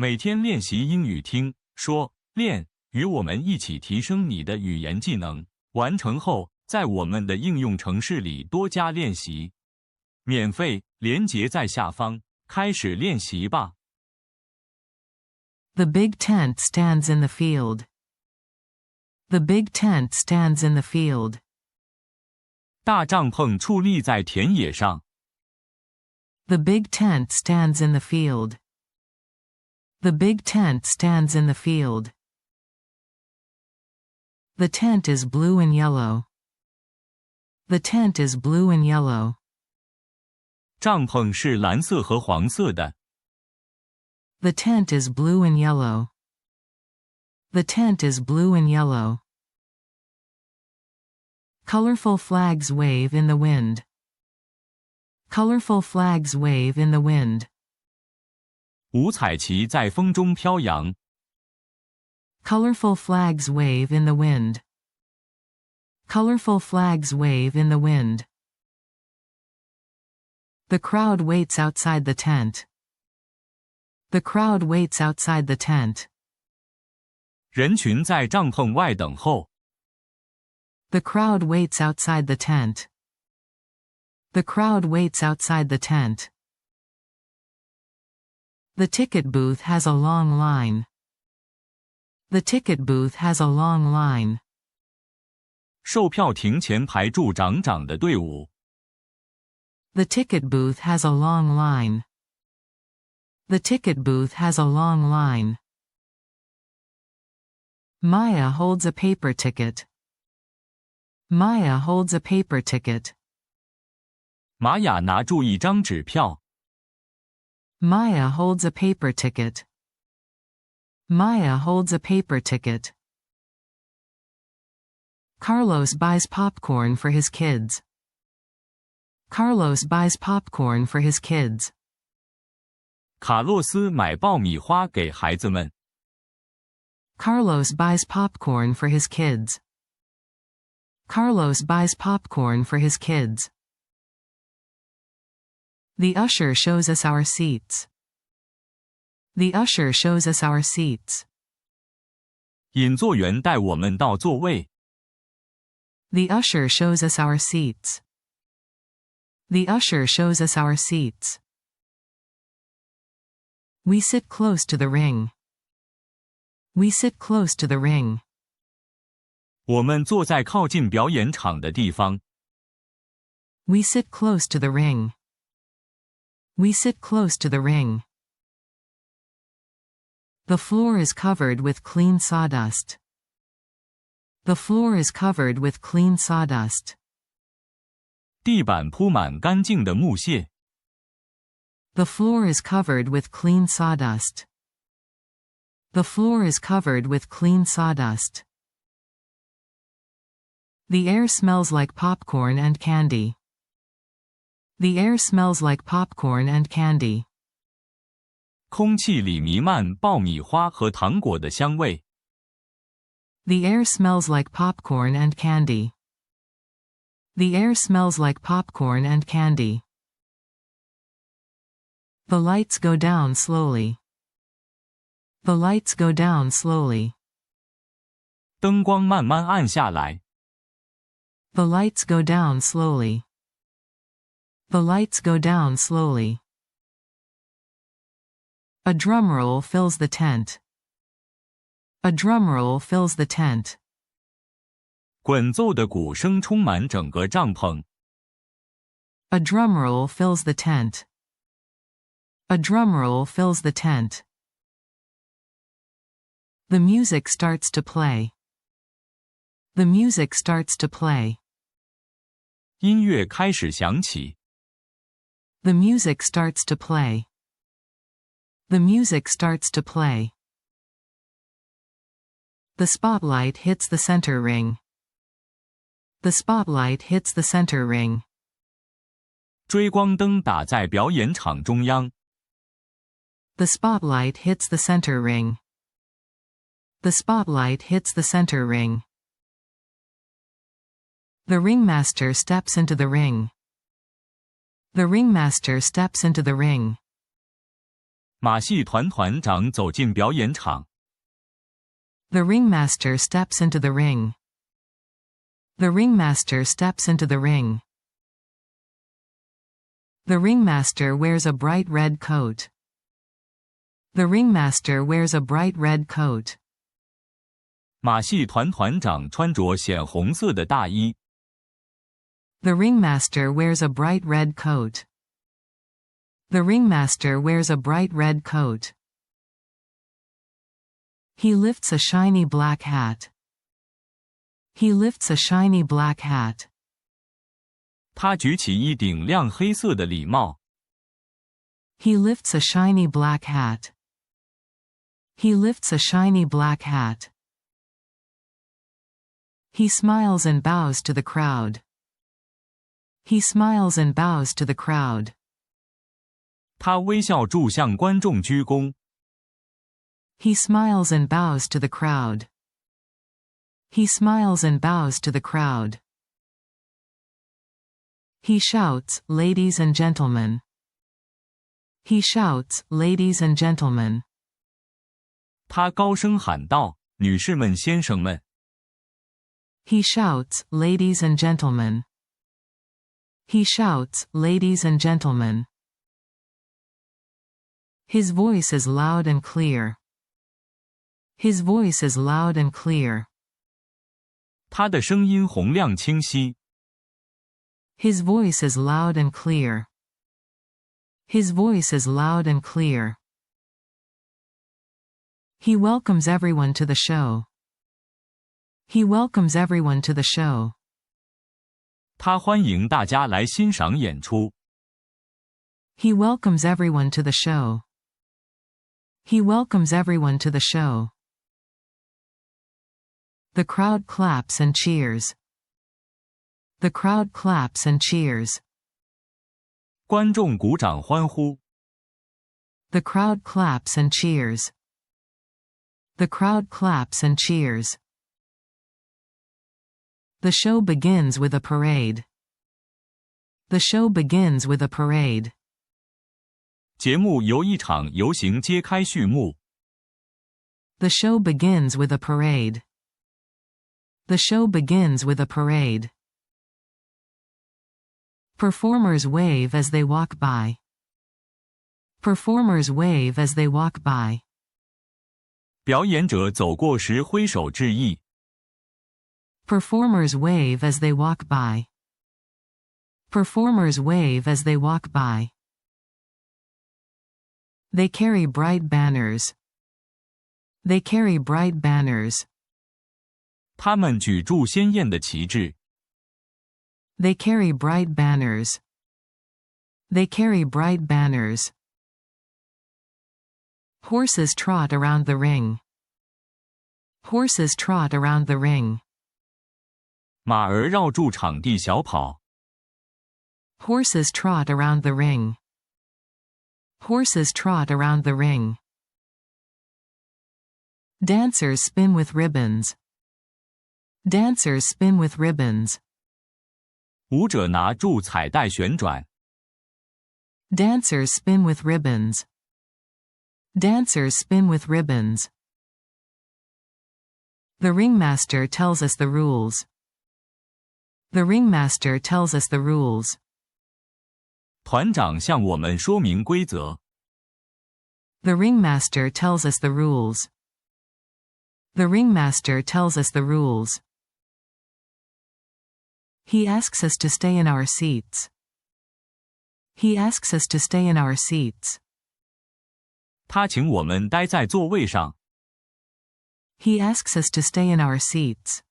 每天练习英语听、说、练，与我们一起提升你的语言技能。完成后，在我们的应用程式里多加练习。免费，连结在下方。开始练习吧。The big tent stands in the field. The big tent stands in the field. 大帐篷矗立在田野上。The big tent stands in the field. The big tent stands in the field. The tent is blue and yellow. The tent is blue and yellow. 帐篷是蓝色和黄色的。The tent is blue and yellow. The tent is blue and yellow. Colorful flags wave in the wind. Colorful flags wave in the wind. 五彩旗在风中飘扬。Colorful flags wave in the wind. Colorful flags wave in the wind. The crowd waits outside the tent. The crowd waits outside the tent. 人群在帐篷外等候。The crowd waits outside the tent. The crowd waits outside the tent. The ticket booth has a long line. The ticket booth has a long line. 售票亭前排住长长的队伍。The ticket booth has a long line. The ticket booth has a long line. Maya holds a paper ticket. Maya holds a paper ticket. 玛雅拿住一张纸票。Maya holds a paper ticket. Maya holds a paper ticket. Carlos buys popcorn for his kids. Carlos buys popcorn for his kids. 卡洛斯买爆米花给孩子们。Carlos buys popcorn for his kids. Carlos buys popcorn for his kids. The usher shows us our seats. The usher shows us our seats. 引座员带我们到座位。The usher shows us our seats. The usher shows us our seats. We sit close to the ring. We sit close to the ring. 我们坐在靠近表演场的地方。We sit close to the ring. We sit close to the ring. The floor is covered with clean sawdust. The floor is covered with clean sawdust. 地板铺满干净的木屑。The floor is covered with clean sawdust. The floor is covered with clean sawdust. The air smells like popcorn and candy. The air smells like popcorn and candy. 空气里弥漫爆米花和糖果的香味。The air smells like popcorn and candy. The air smells like popcorn and candy. The lights go down slowly. The lights go down slowly. 灯光慢慢暗下来。The lights go down slowly. The lights go down slowly. A drum roll fills the tent. A drum roll fills the tent. 滚奏的鼓声充满整个帐篷。A drum roll fills the tent. A drum roll fills the tent. The music starts to play. The music starts to play. 音乐开始响起。The music starts to play. The music starts to play. The spotlight hits the center ring. The spotlight hits the center ring. 追光灯打在表演场中央。The spotlight hits the center ring. The spotlight hits the center ring. The ringmaster steps into the ring. The ringmaster steps into the ring. 马戏团团长走进表演场。The ringmaster steps into the ring. The ringmaster steps into the ring. The ringmaster wears a bright red coat. The ringmaster wears a bright red coat. 马戏团团长穿着显红色的大衣。The ringmaster wears a bright red coat. The ringmaster wears a bright red coat. He lifts a shiny black hat. He lifts a shiny black hat. 他举起一顶亮黑色的礼帽。He lifts a shiny black hat. He lifts a shiny black hat. He smiles and bows to the crowd. He smiles and bows to the crowd. 他微笑著向观众鞠躬。He smiles and bows to the crowd. He smiles and bows to the crowd. He shouts, "Ladies and gentlemen." He shouts, "Ladies and gentlemen." 他高声喊道：“女士们、先生们。” He shouts, "Ladies and gentlemen." He shouts, "Ladies and gentlemen." His voice is loud and clear. His voice is loud and clear. 他的声音洪亮清晰。His voice is loud and clear. His voice is loud and clear. He welcomes everyone to the show. He welcomes everyone to the show. 他欢迎大家来欣赏演出。He welcomes everyone to the show. He welcomes everyone to the show. The crowd claps and cheers. The crowd claps and cheers. 观众鼓掌欢呼。The crowd claps and cheers. The crowd claps and cheers. The show begins with a parade. The show begins with a parade. 节目由一场游行揭开序幕。The show begins with a parade. The show begins with a parade. Performers wave as they walk by. Performers wave as they walk by. 表演者走过时挥手致意。Performers wave as they walk by. Performers wave as they walk by. They carry bright banners. They carry bright banners. 他们举著鲜艳的旗帜。They carry bright banners. They carry bright banners. Horses trot around the ring. Horses trot around the ring. 马儿绕住场地小跑。Horses trot around the ring. Horses trot around the ring. Dancers spin with ribbons. Dancers spin with ribbons. 舞者拿住彩带旋转。Dancers spin with ribbons. Dancers spin with ribbons. The ringmaster tells us the rules. The ringmaster tells us the rules. 团长向我们说明规则。The ringmaster tells us the rules. The ringmaster tells us the rules. He asks us to stay in our seats. He asks us to stay in our seats. 他请我们待在座位上。He asks us to stay in our seats.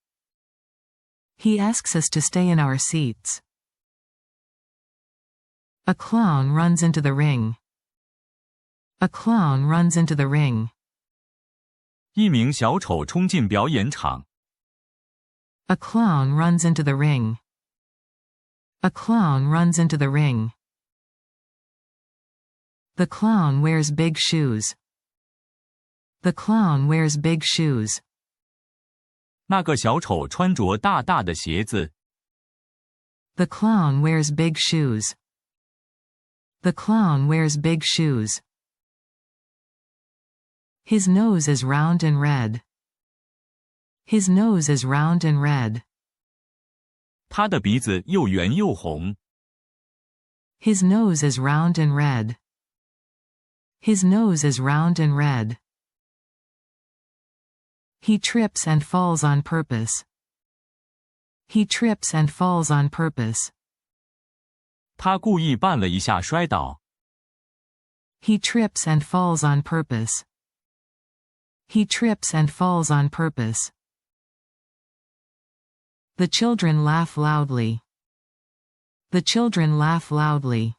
He asks us to stay in our seats. A clown runs into the ring. A clown runs into the ring. 一名小丑冲进表演场。A clown runs into the ring. A clown runs into the ring. The clown wears big shoes. The clown wears big shoes. 那个小丑穿着大大的鞋子。The clown wears big shoes. The clown wears big shoes. His nose is round and red. His nose is round and red. 他的鼻子又圆又红。His nose is round and red. His nose is round and red. He trips and falls on purpose. He trips and falls on purpose. 他故意绊了一下摔倒。He trips and falls on purpose. He trips and falls on purpose. The children laugh loudly. The children laugh loudly.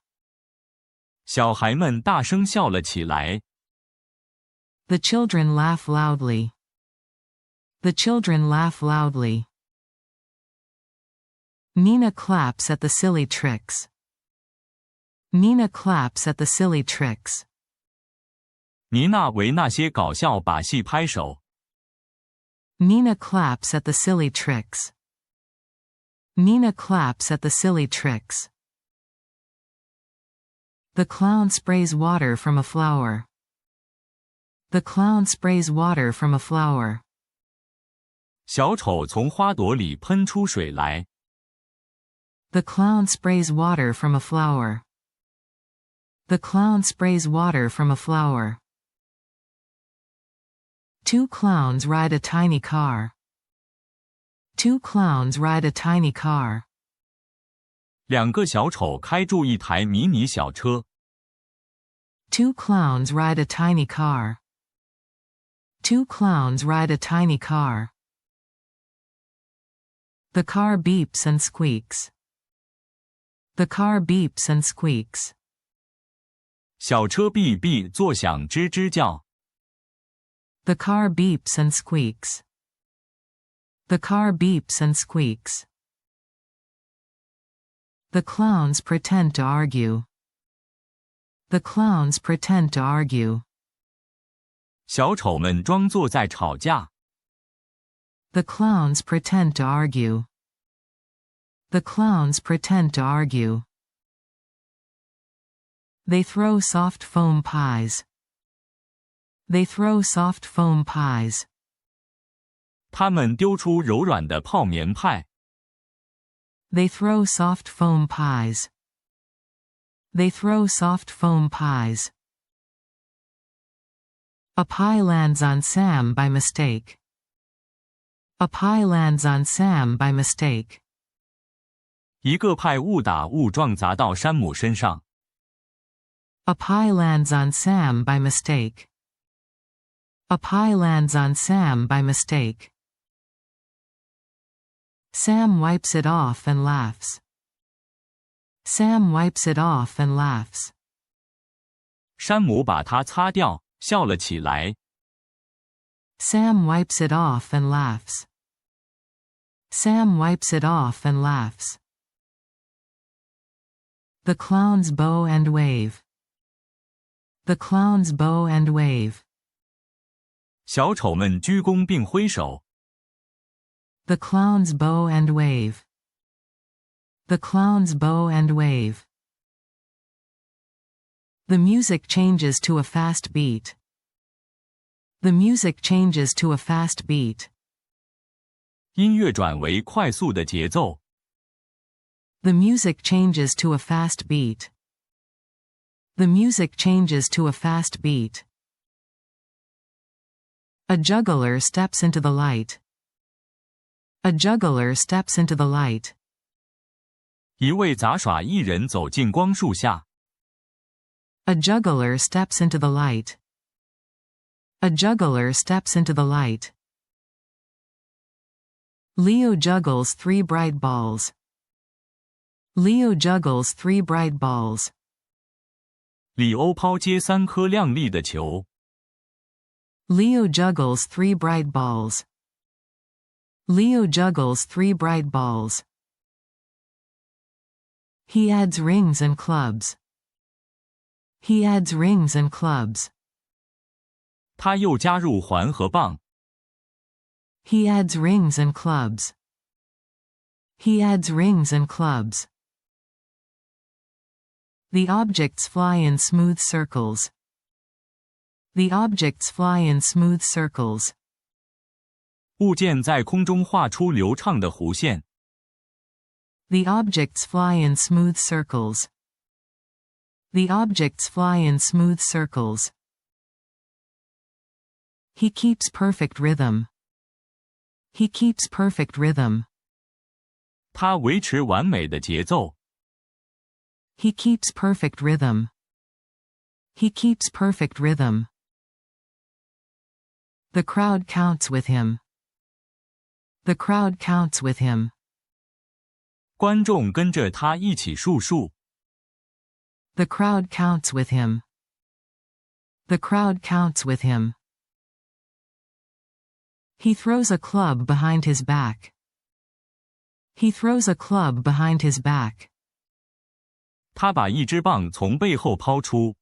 小孩们大声笑了起来。The children laugh loudly. The children laugh loudly. Nina claps at the silly tricks. Nina claps at the silly tricks. 妮娜为那些搞笑把戏拍手。Nina claps at the silly tricks. Nina claps at the silly tricks. The clown sprays water from a flower. The clown sprays water from a flower. 小丑从花朵里喷出水来。The clown sprays water from a flower. The clown sprays water from a flower. Two clowns ride a tiny car. Two clowns ride a tiny car. 两个小丑开住一台迷你小车。Two clowns ride a tiny car. Two clowns ride a tiny car. The car beeps and squeaks. The car beeps and squeaks. 小车哔哔作响吱吱叫。The car beeps and squeaks. The car beeps and squeaks. The clowns pretend to argue. The clowns pretend to argue. 小丑们装作在吵架。The clowns pretend to argue. The clowns pretend to argue. They throw soft foam pies. They throw soft foam pies. 他们丢出柔软的泡棉派。They throw soft foam pies. They throw soft foam pies. A pie lands on Sam by mistake. A pie lands on Sam by mistake. 一个派误打误撞砸到山姆身上。A pie lands on Sam by mistake. A pie lands on Sam by mistake. Sam wipes it off and laughs. Sam wipes it off and laughs. 山姆把它擦掉，笑了起来。Sam wipes it off and laughs. Sam wipes it off and laughs. The clowns bow and wave. The clowns bow and wave. 小丑们鞠躬并挥手。The clowns bow and wave. The clowns bow and wave. The music changes to a fast beat. The music changes to a fast beat. 音乐转为快速的节奏。The music changes to a fast beat. The music changes to a fast beat. A juggler steps into the light. A juggler steps into the light. 一位杂耍艺人走进光束下。A juggler steps into the light. A juggler steps into the light. Leo juggles 3 bright balls. Leo juggles 3 bright balls. 里欧抛接3颗亮丽的球。Leo juggles 3 bright balls. Leo juggles 3 bright balls. He adds rings and clubs. He adds rings and clubs. 他又加入环和棒。He adds rings and clubs. He adds rings and clubs. The objects fly in smooth circles. The objects fly in smooth circles. 物件在空中画出流畅的弧线。The objects fly in smooth circles. The objects fly in smooth circles. He keeps perfect rhythm. He keeps perfect rhythm. 他维持完美的节奏。He keeps perfect rhythm. He keeps perfect rhythm. The crowd counts with him. The crowd counts with him. 观众跟着他一起数数。The crowd counts with him. The crowd counts with him. He throws a club behind his back. He throws a club behind his back. 他把一支棒从背后抛出。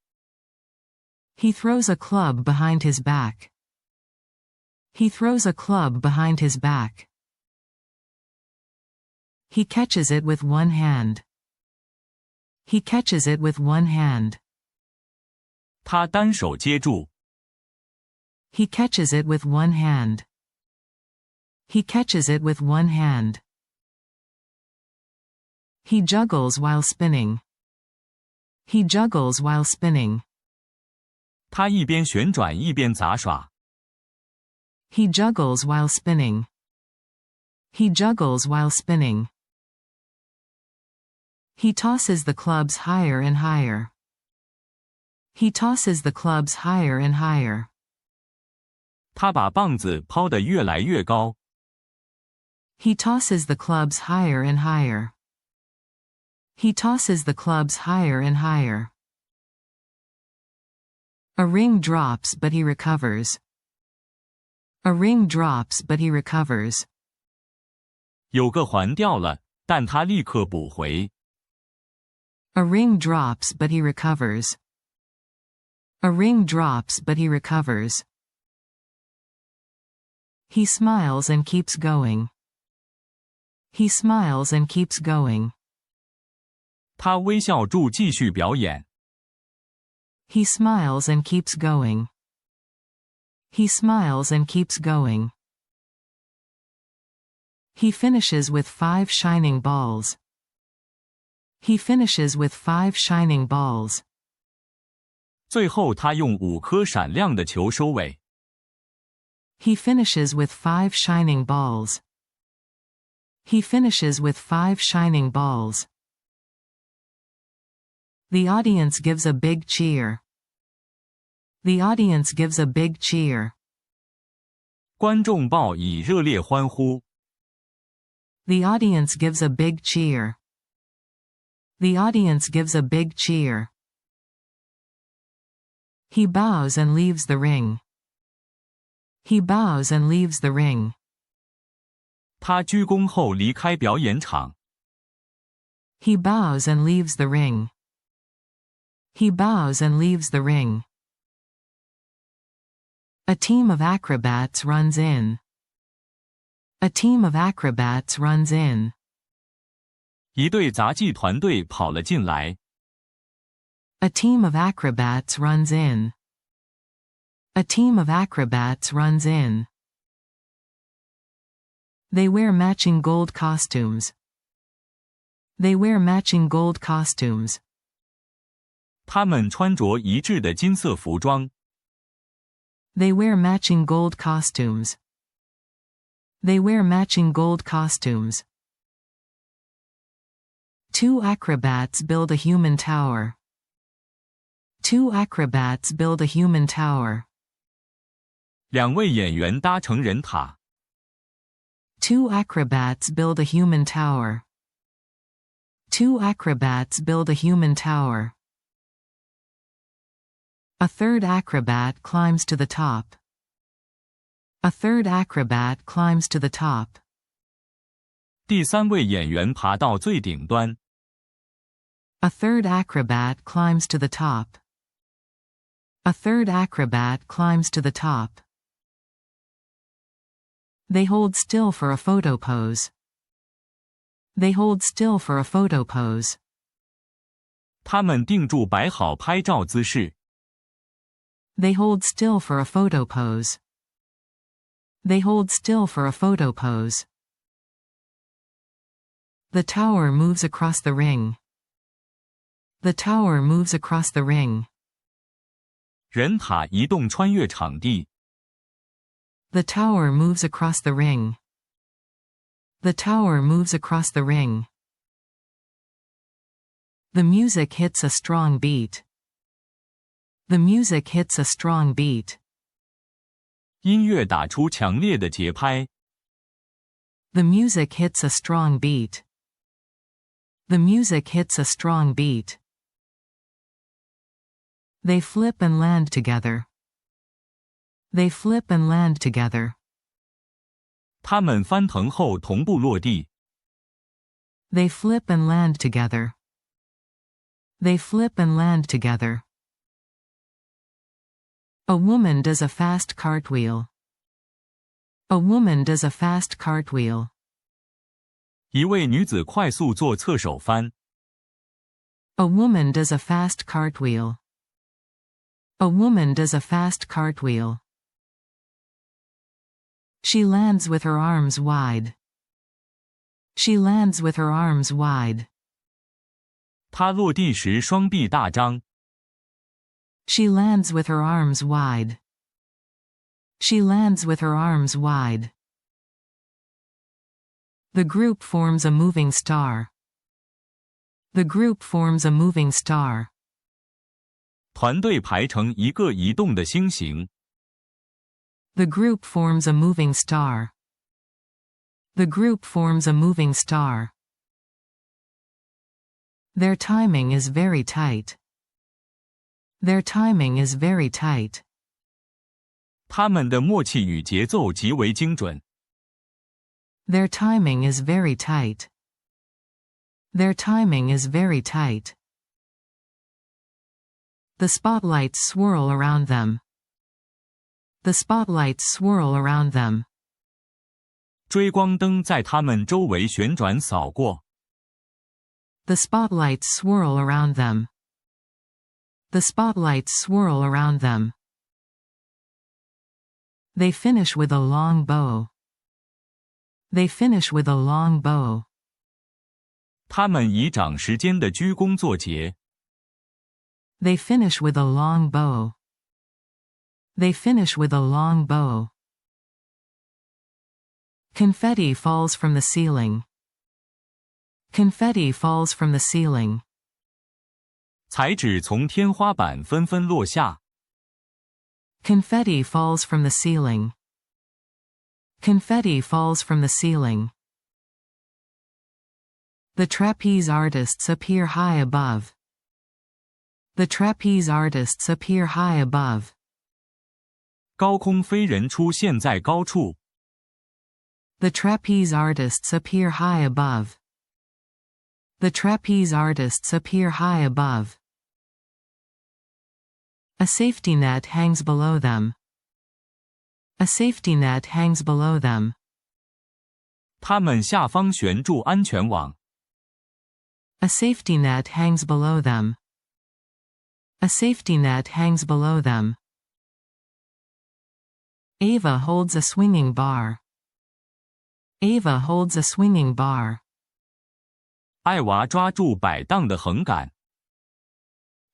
He throws a club behind his back. He throws a club behind his back. He catches it with one hand. He catches it with one hand. 他单手接住。He catches it with one hand. He catches it with one hand. He juggles while spinning. He juggles while spinning. 他一边旋转一边杂耍。He juggles while spinning. He juggles while spinning. He tosses the clubs higher and higher. He tosses the clubs higher and higher. 他把棒子抛得越来越高。He tosses the clubs higher and higher. He tosses the clubs higher and higher. A ring drops but he recovers. A ring drops but he recovers. 有个环掉了，但他立刻补回。A ring drops but he recovers. A ring drops but he recovers. He smiles and keeps going. He smiles and keeps going. 他微笑住继续表演。He smiles and keeps going. He smiles and keeps going. He finishes with 5 shining balls. He finishes with 5 shining balls. 最后他用5颗闪亮的球收尾。He finishes with 5 shining balls. He finishes with 5 shining balls. The audience gives a big cheer. The audience gives a big cheer. 观众报以热烈欢呼。The audience gives a big cheer. The audience gives a big cheer. He bows and leaves the ring. He bows and leaves the ring. 他鞠躬后离开表演场。He bows and leaves the ring. He bows and leaves the ring. A team of acrobats runs in. A team of acrobats runs in. 一队杂技团队跑了进来。A team of acrobats runs in. A team of acrobats runs in. They wear matching gold costumes. They wear matching gold costumes. 他们穿着一致的金色服装。They wear matching gold costumes. They wear matching gold costumes. 2 acrobats build a human tower. 2 acrobats build a human tower. 2位演员搭成人塔。2 acrobats build a human tower. 2 acrobats build a human tower. A 3rd acrobat climbs to the top. A 3rd acrobat climbs to the top. 第3位演员爬到最顶端。A 3rd acrobat climbs to the top. A 3rd acrobat climbs to the top. They hold still for a photo pose. They hold still for a photo pose. 他们定住摆好拍照姿势。They hold still for a photo pose. They hold still for a photo pose. The tower moves across the ring. The tower moves across the ring. 人塔移动穿越场地。The tower moves across the ring. The tower moves across the ring. The music hits a strong beat. The music hits a strong beat. 音乐打出强烈的节拍。The music hits a strong beat. The music hits a strong beat. They flip and land together. They flip and land together. 它们翻腾后同步落地。They flip and land together. They flip and land together. A woman does a fast cartwheel. A woman does a fast cartwheel. 一位女子快速做侧手翻。A woman does a fast cartwheel. A woman does a fast cartwheel. She lands with her arms wide. She lands with her arms wide. 她落地时双臂大张。She lands with her arms wide. She lands with her arms wide. The group forms a moving star. The group forms a moving star. 团队排成一个移动的星形。The group forms a moving star. The group forms a moving star. Their timing is very tight. Their timing is very tight. 他们的默契与节奏极为精准。Their timing is very tight. Their timing is very tight. The spotlights swirl around them. The spotlights swirl around them. 追光灯在他们周围旋转扫过。The spotlights swirl around them. The spotlights swirl around them. They finish with a long bow. They finish with a long bow. 他们以长时间的鞠躬作结。They finish with a long bow. They finish with a long bow. Confetti falls from the ceiling. Confetti falls from the ceiling. 彩纸从天花板纷纷落下。Confetti falls from the ceiling. Confetti falls from the ceiling. The trapeze artists appear high above. The trapeze artists appear high above. 高空飞人出现在高处。The trapeze artists appear high above. The trapeze artists appear high above. A safety net hangs below them. A safety net hangs below them. 他们下方悬筑安全网。A safety net hangs below them. A safety net hangs below them. Ava holds a swinging bar. Ava holds a swinging bar. 艾娃抓住摆荡的横杆。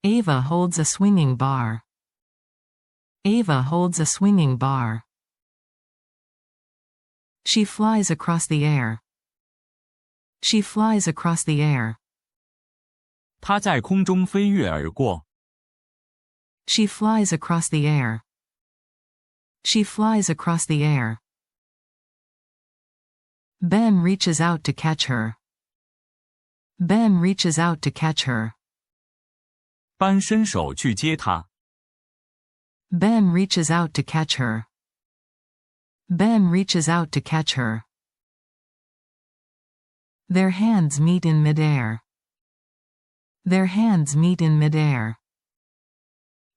Ava holds a swinging bar. Ava holds a swinging bar. She flies across the air. She flies across the air. 她在空中飞跃而过。She flies across the air. She flies across the air. Ben reaches out to catch her. Ben reaches out to catch her. 班伸手去接她。Ben reaches out to catch her. Ben reaches out to catch her. Their hands meet in midair. Their hands meet in midair.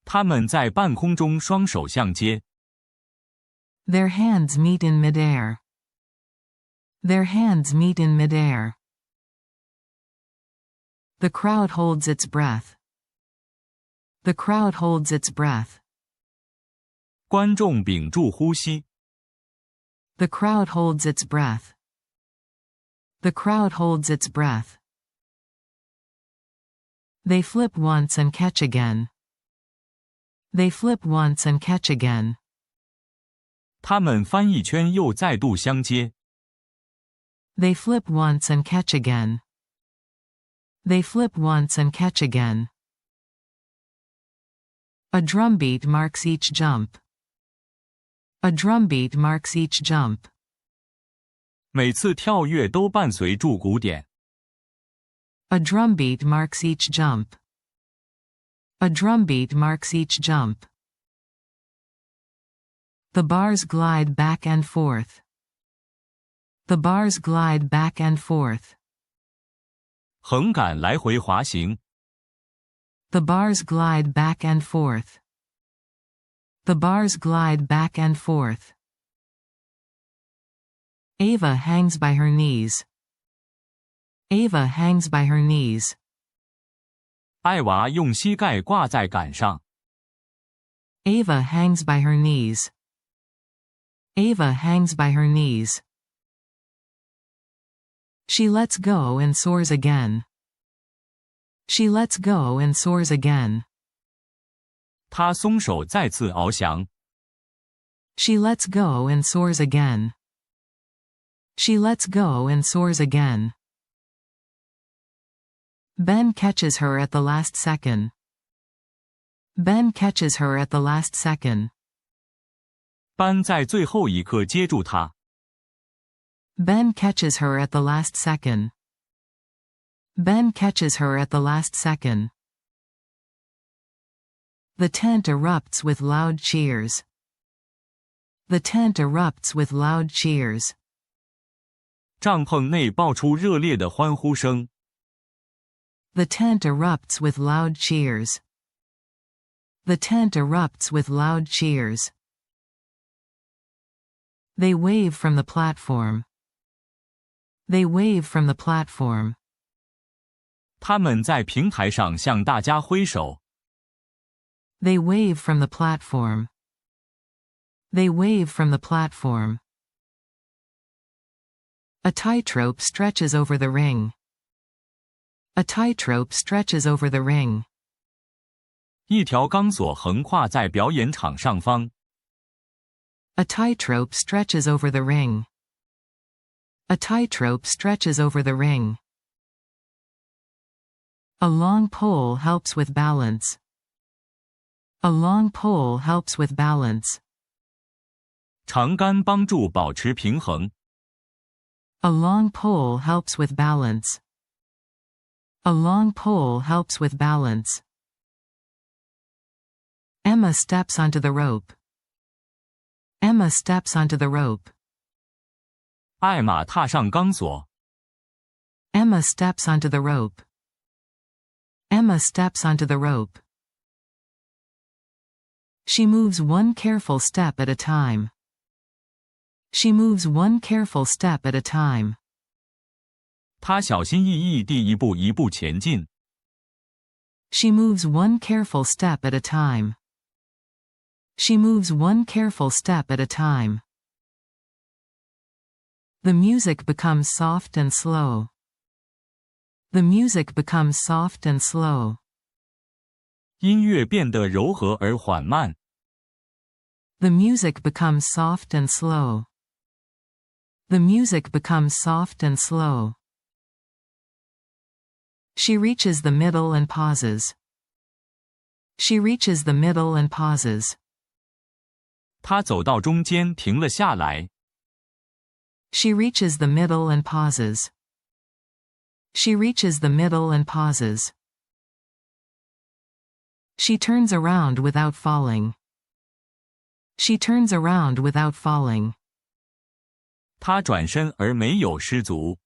他们在半空中双手相接。Their hands meet in midair. Their hands meet in midair. The crowd holds its breath. The crowd holds its breath. 观众屏住呼吸。The crowd holds its breath. The crowd holds its breath. They flip once and catch again. They flip once and catch again. 他们翻一圈又再度相接。They flip once and catch again. They flip once and catch again. A drumbeat marks each jump. A drumbeat marks each jump. 每次跳跃都伴随住鼓点。A drumbeat marks each jump. A drumbeat marks each jump. The bars glide back and forth. The bars glide back and forth. 横杆来回滑行。The bars glide back and forth. The bars glide back and forth. Ava hangs by her knees. Ava hangs by her knees. 艾娃用膝盖挂在杆上。Ava hangs by her knees. Ava hangs by her knees. She lets go and soars again. She lets go and soars again. 她松手再次翱翔。She lets go and soars again. She lets go and soars again. Ben catches her at the last second. Ben catches her at the last second. 班在最后一刻接住她。Ben catches her at the last second. Ben catches her at the last second. The tent erupts with loud cheers. The tent erupts with loud cheers. 帐篷内爆出热烈的欢呼声。The tent erupts with loud cheers. The tent erupts with loud cheers. They wave from the platform. They wave from the platform. 他们在平台上向大家挥手。They wave from the platform. They wave from the platform. A tightrope stretches over the ring. A tightrope stretches over the ring. 一条钢索横跨在表演场上方。A tightrope stretches over the ring. A tightrope stretches over the ring. A long pole helps with balance. A long pole helps with balance. 长杆帮助保持平衡。A long pole helps with balance. A long pole helps with balance. Emma steps onto the rope. Emma steps onto the rope. 艾玛踏上钢索。Emma steps onto the rope. Emma steps onto the rope. She moves one careful step at a time. She moves one careful step at a time. 她小心翼翼地一步一步前进。She moves one careful step at a time. She moves one careful step at a time. The music becomes soft and slow. The music becomes soft and slow. 音乐变得柔和而缓慢。The music becomes soft and slow. The music becomes soft and slow. She reaches the middle and pauses. She reaches the middle and pauses. 她走到中间停了下来。She reaches the middle and pauses. She reaches the middle and pauses. She turns around without falling. She turns around without falling. 她转身而没有失足。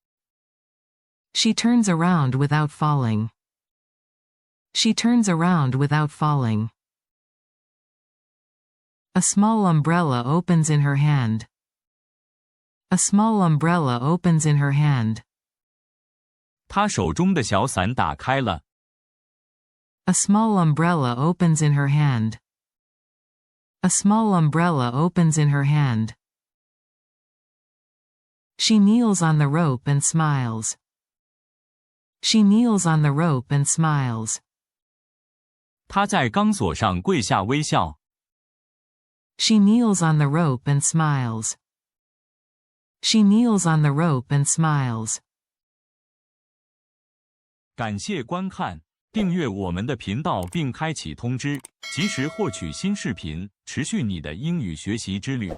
She turns around without falling. She turns around without falling. A small umbrella opens in her hand. A small umbrella opens in her hand. 她手中的小伞打开了。A small umbrella opens in her hand. A small umbrella opens in her hand. She kneels on the rope and smiles. She kneels on the rope and smiles. 她在钢索上跪下微笑。She kneels on the rope and smiles. She kneels on the rope and smiles. 感谢观看，订阅我们的频道并开启通知，及时获取新视频，持续你的英语学习之旅。